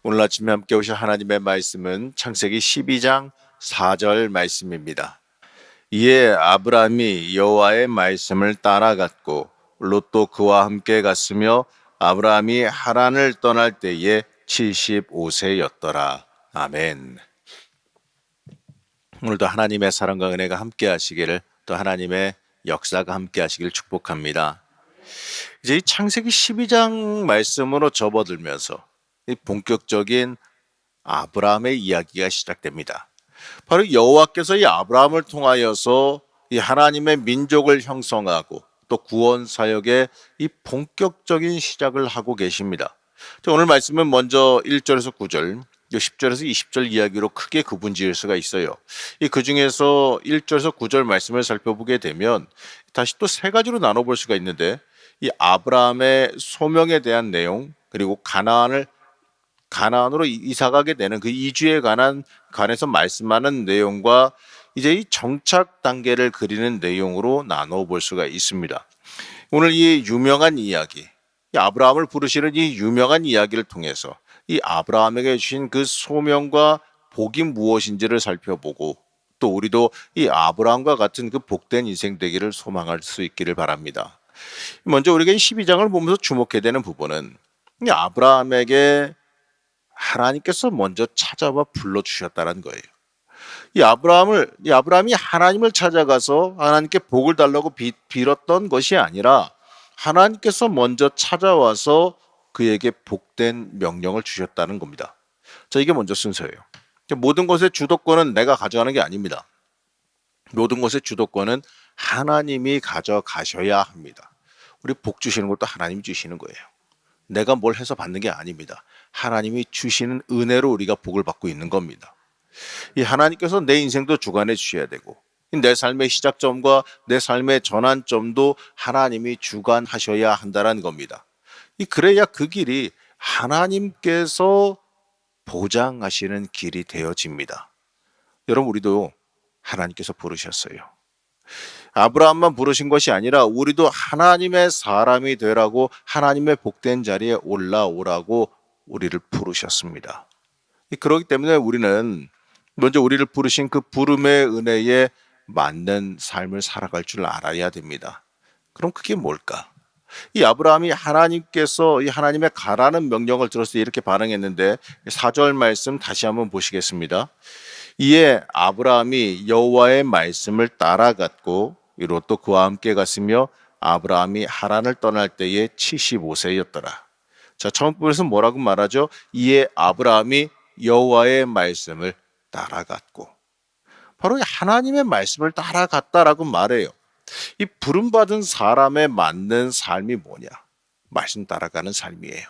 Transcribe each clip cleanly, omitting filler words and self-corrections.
오늘 아침에 함께 오실 하나님의 말씀은 창세기 12장 4절 말씀입니다. 이에 아브라함이 여호와의 말씀을 따라갔고 롯도 그와 함께 갔으며 아브라함이 하란을 떠날 때에 75세였더라. 아멘. 오늘도 하나님의 사랑과 은혜가 함께 하시기를, 또 하나님의 역사가 함께 하시기를 축복합니다. 이제 이 창세기 12장 말씀으로 접어들면서 이 본격적인 아브라함의 이야기가 시작됩니다. 바로 여호와께서 이 아브라함을 통하여서 이 하나님의 민족을 형성하고 또 구원 사역의 이 본격적인 시작을 하고 계십니다. 오늘 말씀은 먼저 1절에서 9절, 10절에서 20절 이야기로 크게 구분 지을 수가 있어요. 그 중에서 1절에서 9절 말씀을 살펴보게 되면 다시 또 세 가지로 나눠볼 수가 있는데, 이 아브라함의 소명에 대한 내용, 그리고 가나안으로 이사가게 되는 그 이주에 관해서 말씀하는 내용과 이제 이 정착 단계를 그리는 내용으로 나눠 볼 수가 있습니다. 오늘 이 유명한 이야기, 이 아브라함을 부르시는 이 유명한 이야기를 통해서 이 아브라함에게 주신 그 소명과 복이 무엇인지를 살펴보고, 또 우리도 이 아브라함과 같은 그 복된 인생 되기를 소망할 수 있기를 바랍니다. 먼저 우리가 이 12장을 보면서 주목해야 되는 부분은, 이 아브라함에게 하나님께서 먼저 찾아와 불러주셨다는 거예요. 이 아브라함이 하나님을 찾아가서 하나님께 복을 달라고 빌었던 것이 아니라, 하나님께서 먼저 찾아와서 그에게 복된 명령을 주셨다는 겁니다. 자, 이게 먼저 순서예요. 모든 것의 주도권은 내가 가져가는 게 아닙니다. 모든 것의 주도권은 하나님이 가져가셔야 합니다. 우리 복 주시는 것도 하나님이 주시는 거예요. 내가 뭘 해서 받는 게 아닙니다. 하나님이 주시는 은혜로 우리가 복을 받고 있는 겁니다. 이 하나님께서 내 인생도 주관해 주셔야 되고, 내 삶의 시작점과 내 삶의 전환점도 하나님이 주관하셔야 한다는 겁니다. 그래야 그 길이 하나님께서 보장하시는 길이 되어집니다. 여러분, 우리도 하나님께서 부르셨어요. 아브라함만 부르신 것이 아니라 우리도 하나님의 사람이 되라고, 하나님의 복된 자리에 올라오라고 우리를 부르셨습니다. 그렇기 때문에 우리는 먼저 우리를 부르신 그 부름의 은혜에 맞는 삶을 살아갈 줄 알아야 됩니다. 그럼 그게 뭘까? 이 아브라함이 하나님께서 이 하나님의 가라는 명령을 들었을 때 이렇게 반응했는데, 4절 말씀 다시 한번 보시겠습니다. 이에 아브라함이 여호와의 말씀을 따라갔고 롯도 그와 함께 갔으며 아브라함이 하란을 떠날 때에 75세였더라. 자, 처음 부분에서 뭐라고 말하죠? 이에 아브라함이 여호와의 말씀을 따라갔고. 바로 하나님의 말씀을 따라갔다라고 말해요. 이 부름받은 사람에 맞는 삶이 뭐냐? 말씀 따라가는 삶이에요.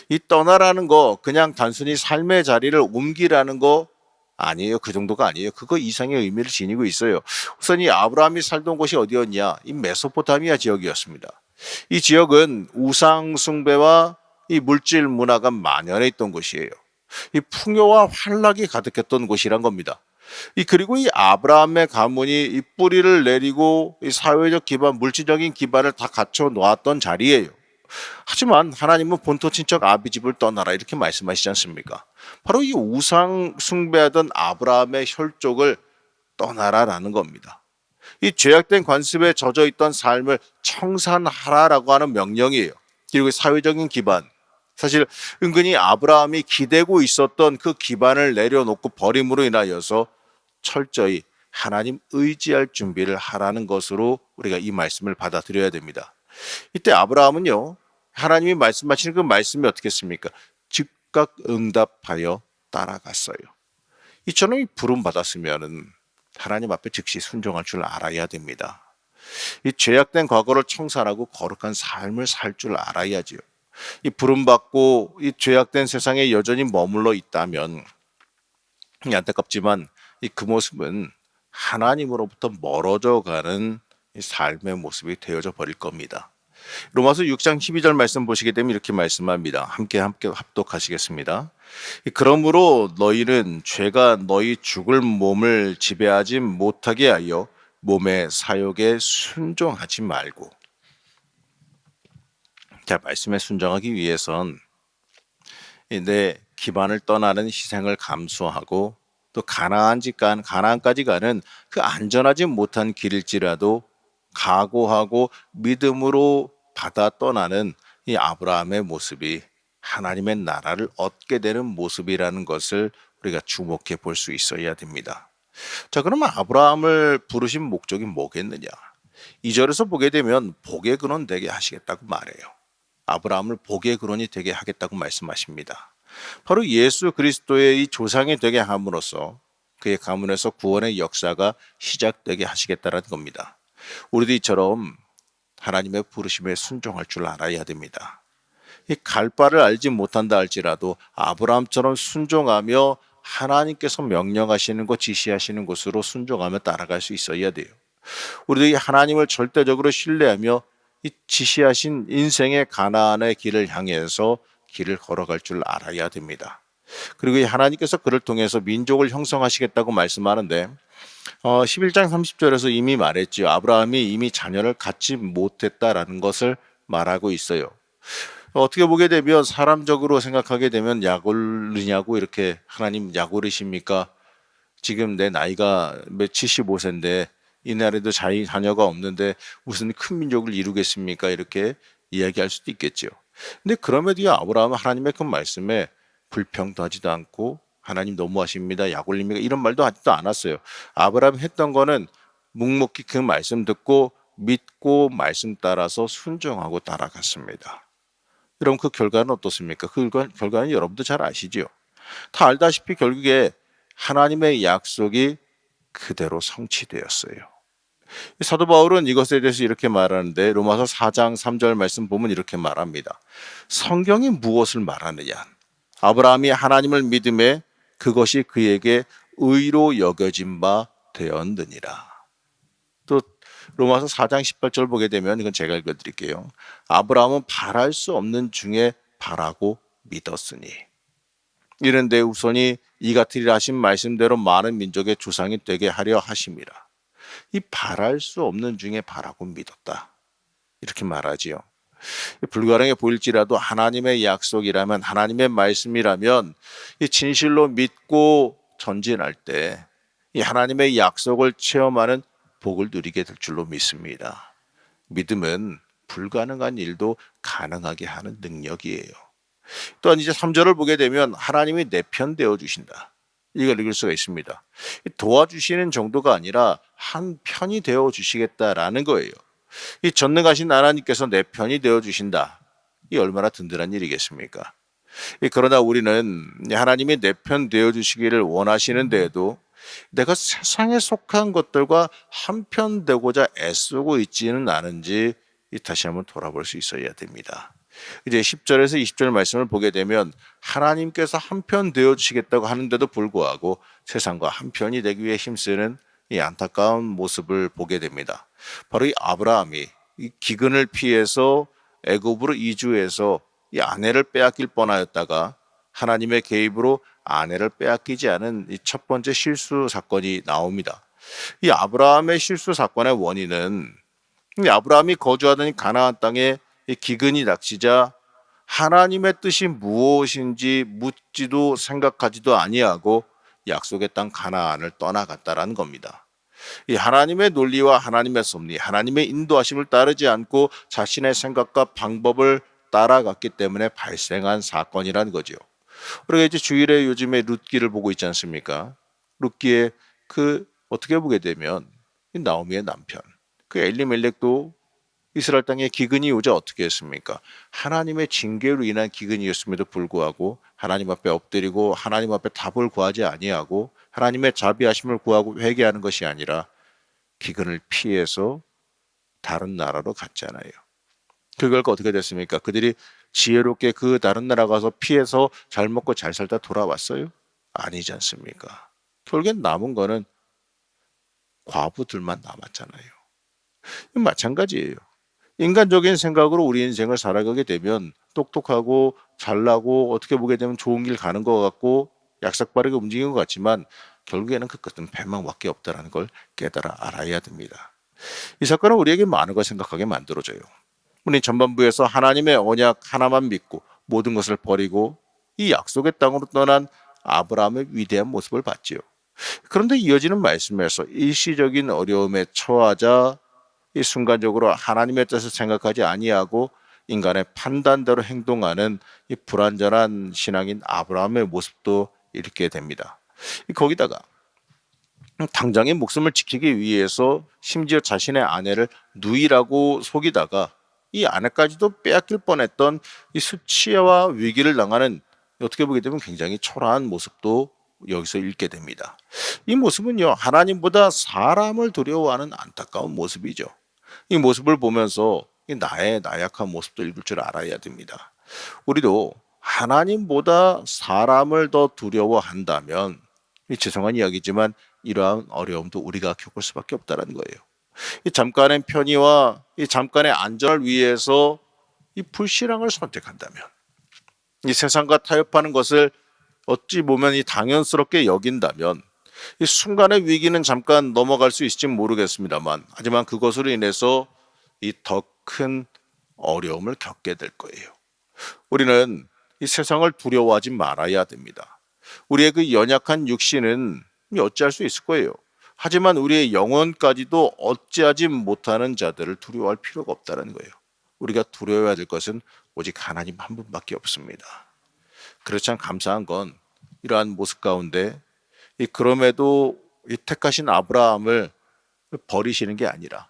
이 떠나라는 거 그냥 단순히 삶의 자리를 옮기라는 거 아니에요. 그 정도가 아니에요. 그거 이상의 의미를 지니고 있어요. 우선 이 아브라함이 살던 곳이 어디였냐? 이 메소포타미아 지역이었습니다. 이 지역은 우상 숭배와 이 물질 문화가 만연해 있던 곳이에요. 이 풍요와 환락이 가득했던 곳이란 겁니다. 그리고 이 아브라함의 가문이 이 뿌리를 내리고 이 사회적 기반, 물질적인 기반을 다 갖춰 놓았던 자리예요. 하지만 하나님은 본토 친척 아비집을 떠나라 이렇게 말씀하시지 않습니까? 바로 이 우상 숭배하던 아브라함의 혈족을 떠나라라는 겁니다. 이 죄악된 관습에 젖어 있던 삶을 청산하라라고 하는 명령이에요. 그리고 사회적인 기반, 사실 은근히 아브라함이 기대고 있었던 그 기반을 내려놓고 버림으로 인하여서 철저히 하나님 의지할 준비를 하라는 것으로 우리가 이 말씀을 받아들여야 됩니다. 이때 아브라함은요, 하나님이 말씀하시는 그 말씀이 어떻게 했습니까? 즉각 응답하여 따라갔어요. 이처럼 부름 받았으면은 하나님 앞에 즉시 순종할 줄 알아야 됩니다. 이 죄악된 과거를 청산하고 거룩한 삶을 살 줄 알아야지요. 이 부름 받고 이 죄악된 세상에 여전히 머물러 있다면 안타깝지만 그 모습은 하나님으로부터 멀어져 가는 삶의 모습이 되어져 버릴 겁니다. 로마서 6장 12절 말씀 보시게 되면 이렇게 말씀합니다. 함께 합독하시겠습니다. 그러므로 너희는 죄가 너희 죽을 몸을 지배하지 못하게 하여 몸의 사욕에 순종하지 말고. 자, 말씀에 순종하기 위해선 내 기반을 떠나는 희생을 감수하고 또 가나안까지 가는 그 안전하지 못한 길일지라도 각오하고 믿음으로 받아 떠나는 이 아브라함의 모습이 하나님의 나라를 얻게 되는 모습이라는 것을 우리가 주목해 볼 수 있어야 됩니다. 자, 그러면 아브라함을 부르신 목적이 뭐겠느냐? 2절에서 보게 되면 복의 근원 되게 하시겠다고 말해요. 아브라함을 복의 근원이 되게 하겠다고 말씀하십니다. 바로 예수 그리스도의 이 조상이 되게 함으로써 그의 가문에서 구원의 역사가 시작되게 하시겠다는 겁니다. 우리도 이처럼 하나님의 부르심에 순종할 줄 알아야 됩니다. 이 갈 바를 알지 못한다 할지라도 아브라함처럼 순종하며 하나님께서 명령하시는 것, 지시하시는 곳으로 순종하며 따라갈 수 있어야 돼요. 우리도 이 하나님을 절대적으로 신뢰하며 이 지시하신 인생의 가나안의 길을 향해서 길을 걸어갈 줄 알아야 됩니다. 그리고 이 하나님께서 그를 통해서 민족을 형성하시겠다고 말씀하는데 11장 30절에서 이미 말했죠. 아브라함이 이미 자녀를 갖지 못했다라는 것을 말하고 있어요. 어떻게 보게 되면 사람적으로 생각하게 되면 약 올리냐고 이렇게 하나님 약 오르십니까? 지금 내 나이가 75세인데 이날에도 자녀가 없는데 무슨 큰 민족을 이루겠습니까? 이렇게 이야기할 수도 있겠죠. 근데 그럼에도 아브라함은 하나님의 그 말씀에 불평도 하지도 않고 하나님 너무하십니다. 약 올립니까? 이런 말도 하지도 않았어요. 아브라함이 했던 거는 묵묵히 그 말씀 듣고 믿고 말씀 따라서 순종하고 따라갔습니다. 그럼 그 결과는 어떻습니까? 그 결과는 여러분도 잘 아시죠? 다 알다시피 결국에 하나님의 약속이 그대로 성취되었어요. 사도 바울은 이것에 대해서 이렇게 말하는데 로마서 4장 3절 말씀 보면 이렇게 말합니다. 성경이 무엇을 말하느냐? 아브라함이 하나님을 믿음에 그것이 그에게 의로 여겨진 바 되었느니라. 또 로마서 4장 18절 보게 되면 이건 제가 읽어드릴게요. 아브라함은 바랄 수 없는 중에 바라고 믿었으니 이른데 우선이 이 같으리라 하신 말씀대로 많은 민족의 조상이 되게 하려 하심이라. 이 바랄 수 없는 중에 바라고 믿었다. 이렇게 말하지요. 불가능해 보일지라도 하나님의 약속이라면 하나님의 말씀이라면 이 진실로 믿고 전진할 때 이 하나님의 약속을 체험하는 복을 누리게 될 줄로 믿습니다. 믿음은 불가능한 일도 가능하게 하는 능력이에요. 또한 이제 3절을 보게 되면 하나님이 내 편 되어 주신다. 이걸 읽을 수가 있습니다. 도와주시는 정도가 아니라 한 편이 되어 주시겠다라는 거예요. 이 전능하신 하나님께서 내 편이 되어 주신다. 이 얼마나 든든한 일이겠습니까? 그러나 우리는 하나님이 내 편 되어 주시기를 원하시는데도 내가 세상에 속한 것들과 한편 되고자 애쓰고 있지는 않은지 다시 한번 돌아볼 수 있어야 됩니다. 이제 10절에서 20절 말씀을 보게 되면 하나님께서 한편 되어 주시겠다고 하는데도 불구하고 세상과 한편이 되기 위해 힘쓰는 이 안타까운 모습을 보게 됩니다. 바로 이 아브라함이 이 기근을 피해서 애굽으로 이주해서 이 아내를 빼앗길 뻔하였다가 하나님의 개입으로 아내를 빼앗기지 않은 이 첫 번째 실수 사건이 나옵니다. 이 아브라함의 실수 사건의 원인은 이 아브라함이 거주하던 이 가나안 땅에 이 기근이 닥치자 하나님의 뜻이 무엇인지 묻지도 생각하지도 아니하고 약속의 땅 가나안을 떠나갔다라는 겁니다. 이 하나님의 논리와 하나님의 섭리, 하나님의 인도하심을 따르지 않고 자신의 생각과 방법을 따라갔기 때문에 발생한 사건이라는 거죠. 우리가 이제 주일에 요즘에 룻기를 보고 있지 않습니까? 룻기에 어떻게 보게 되면 나오미의 남편, 그 엘리멜렉도 이스라엘 땅에 기근이 오자 어떻게 했습니까? 하나님의 징계로 인한 기근이었음에도 불구하고 하나님 앞에 엎드리고 하나님 앞에 답을 구하지 아니하고 하나님의 자비하심을 구하고 회개하는 것이 아니라 기근을 피해서 다른 나라로 갔잖아요. 그 결과 어떻게 됐습니까? 그들이 지혜롭게 그 다른 나라 가서 피해서 잘 먹고 잘 살다 돌아왔어요? 아니지 않습니까? 결국엔 남은 거는 과부들만 남았잖아요. 마찬가지예요. 인간적인 생각으로 우리 인생을 살아가게 되면 똑똑하고 잘나고 어떻게 보게 되면 좋은 길 가는 것 같고 약삭빠르게 움직이는 것 같지만 결국에는 그 끝은 패망밖에 없다는 걸 깨달아 알아야 됩니다. 이 사건은 우리에게 많은 걸 생각하게 만들어줘요. 우리 전반부에서 하나님의 언약 하나만 믿고 모든 것을 버리고 이 약속의 땅으로 떠난 아브라함의 위대한 모습을 봤지요. 그런데 이어지는 말씀에서 일시적인 어려움에 처하자 이 순간적으로 하나님의 뜻을 생각하지 아니하고 인간의 판단대로 행동하는 이 불완전한 신앙인 아브라함의 모습도 읽게 됩니다. 거기다가 당장의 목숨을 지키기 위해서 심지어 자신의 아내를 누이라고 속이다가 이 아내까지도 빼앗길 뻔했던 이 수치와 위기를 당하는, 어떻게 보게 되면 굉장히 초라한 모습도 여기서 읽게 됩니다. 이 모습은요, 하나님보다 사람을 두려워하는 안타까운 모습이죠. 이 모습을 보면서 나의 나약한 모습도 읽을 줄 알아야 됩니다. 우리도 하나님보다 사람을 더 두려워한다면, 죄송한 이야기지만 이러한 어려움도 우리가 겪을 수밖에 없다는 거예요. 이 잠깐의 편의와 이 잠깐의 안전을 위해서 이 불신앙을 선택한다면, 이 세상과 타협하는 것을 어찌 보면 이 당연스럽게 여긴다면, 이 순간의 위기는 잠깐 넘어갈 수 있을지 모르겠습니다만, 하지만 그것으로 인해서 이 더 큰 어려움을 겪게 될 거예요. 우리는 이 세상을 두려워하지 말아야 됩니다. 우리의 그 연약한 육신은 어찌할 수 있을 거예요. 하지만 우리의 영혼까지도 어찌하지 못하는 자들을 두려워할 필요가 없다는 거예요. 우리가 두려워해야 될 것은 오직 하나님 한 분밖에 없습니다. 그래서 참 감사한 건 이러한 모습 가운데 그럼에도 이 택하신 아브라함을 버리시는 게 아니라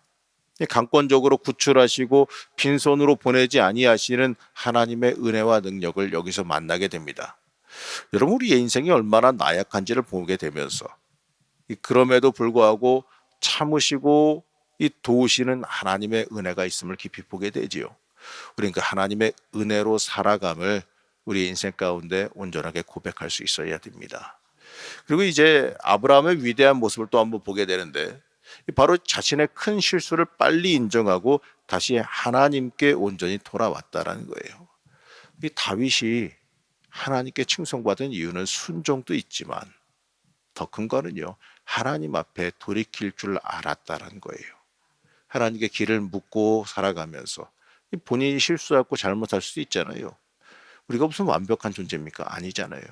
강권적으로 구출하시고 빈손으로 보내지 아니하시는 하나님의 은혜와 능력을 여기서 만나게 됩니다. 여러분, 우리의 인생이 얼마나 나약한지를 보게 되면서 그럼에도 불구하고 참으시고 도우시는 하나님의 은혜가 있음을 깊이 보게 되지요. 우리는 그 하나님의 은혜로 살아감을 우리 인생 가운데 온전하게 고백할 수 있어야 됩니다. 그리고 이제 아브라함의 위대한 모습을 또 한번 보게 되는데, 바로 자신의 큰 실수를 빨리 인정하고 다시 하나님께 온전히 돌아왔다라는 거예요. 이 다윗이 하나님께 칭송받은 이유는 순종도 있지만 더 큰 거는요, 하나님 앞에 돌이킬 줄 알았다라는 거예요. 하나님께 길을 묻고 살아가면서 본인이 실수하고 잘못할 수도 있잖아요. 우리가 무슨 완벽한 존재입니까? 아니잖아요.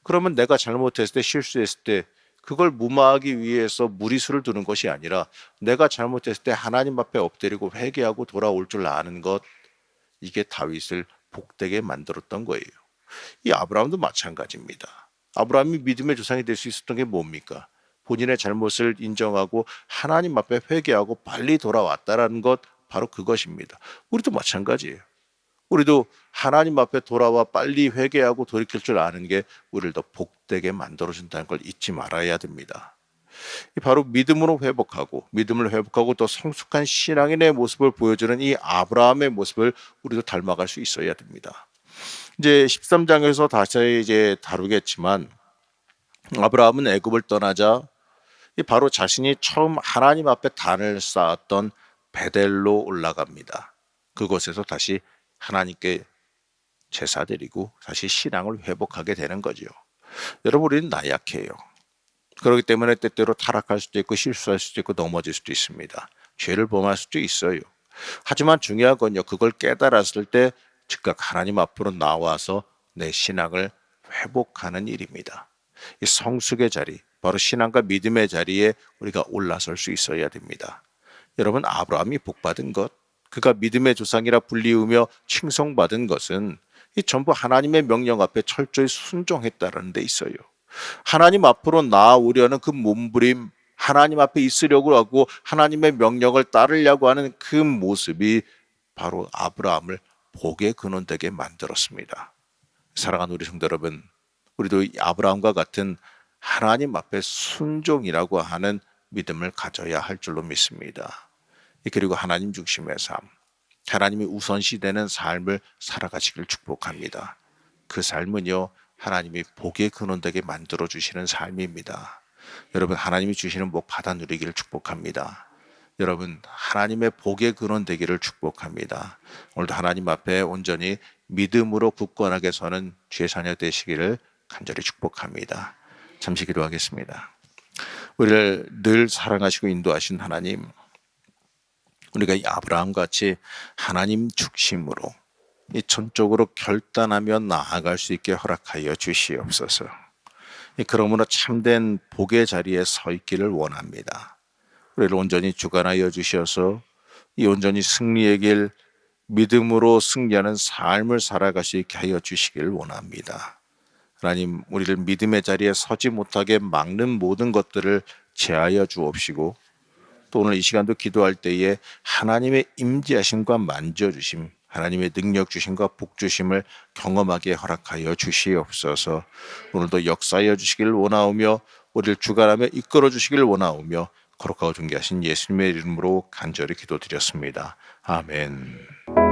그러면 내가 잘못했을 때, 실수했을 때 그걸 무마하기 위해서 무리수를 두는 것이 아니라 내가 잘못했을 때 하나님 앞에 엎드리고 회개하고 돌아올 줄 아는 것, 이게 다윗을 복되게 만들었던 거예요. 이 아브라함도 마찬가지입니다. 아브라함이 믿음의 조상이 될 수 있었던 게 뭡니까? 본인의 잘못을 인정하고 하나님 앞에 회개하고 빨리 돌아왔다라는 것, 바로 그것입니다. 우리도 마찬가지예요. 우리도 하나님 앞에 돌아와 빨리 회개하고 돌이킬 줄 아는 게 우리를 더 복되게 만들어준다는 걸 잊지 말아야 됩니다. 바로 믿음으로 회복하고, 믿음을 회복하고 또 성숙한 신앙인의 모습을 보여주는 이 아브라함의 모습을 우리도 닮아갈 수 있어야 됩니다. 이제 13장에서 다시 이제 다루겠지만, 아브라함은 애굽을 떠나자 바로 자신이 처음 하나님 앞에 단을 쌓았던 베델로 올라갑니다. 그곳에서 다시 하나님께 제사 드리고 다시 신앙을 회복하게 되는 거죠. 여러분, 우리는 나약해요. 그렇기 때문에 때때로 타락할 수도 있고 실수할 수도 있고 넘어질 수도 있습니다. 죄를 범할 수도 있어요. 하지만 중요한 건요, 그걸 깨달았을 때 즉각 하나님 앞으로 나와서 내 신앙을 회복하는 일입니다. 이 성숙의 자리, 바로 신앙과 믿음의 자리에 우리가 올라설 수 있어야 됩니다. 여러분, 아브라함이 복받은 것, 그가 믿음의 조상이라 불리우며 칭송받은 것은 이 전부 하나님의 명령 앞에 철저히 순종했다는 데 있어요. 하나님 앞으로 나아오려는 그 몸부림, 하나님 앞에 있으려고 하고 하나님의 명령을 따르려고 하는 그 모습이 바로 아브라함을 복의 근원 되게 만들었습니다. 사랑하는 우리 성도 여러분, 우리도 아브라함과 같은 하나님 앞에 순종이라고 하는 믿음을 가져야 할 줄로 믿습니다. 그리고 하나님 중심의 삶, 하나님이 우선시되는 삶을 살아가시길 축복합니다. 그 삶은요, 하나님이 복의 근원되게 만들어주시는 삶입니다. 여러분, 하나님이 주시는 복 받아 누리기를 축복합니다. 여러분, 하나님의 복의 근원 되기를 축복합니다. 오늘도 하나님 앞에 온전히 믿음으로 굳건하게 서는 주의 자녀 되시기를 간절히 축복합니다. 잠시 기도하겠습니다. 우리를 늘 사랑하시고 인도하신 하나님, 우리가 이 아브라함 같이 하나님 중심으로 이 전적으로 결단하며 나아갈 수 있게 허락하여 주시옵소서. 그러므로 참된 복의 자리에 서 있기를 원합니다. 우리를 온전히 주관하여 주셔서 이 온전히 승리의 길, 믿음으로 승리하는 삶을 살아가시게 하여 주시길 원합니다. 하나님, 우리를 믿음의 자리에 서지 못하게 막는 모든 것들을 제하여 주옵시고, 또 오늘 이 시간도 기도할 때에 하나님의 임재하심과 만져주심, 하나님의 능력 주심과 복 주심을 경험하게 허락하여 주시옵소서. 오늘도 역사하여 주시기를 원하오며 우리를 주관하며 이끌어 주시기를 원하오며 거룩하고 존귀하신 예수님의 이름으로 간절히 기도드렸습니다. 아멘.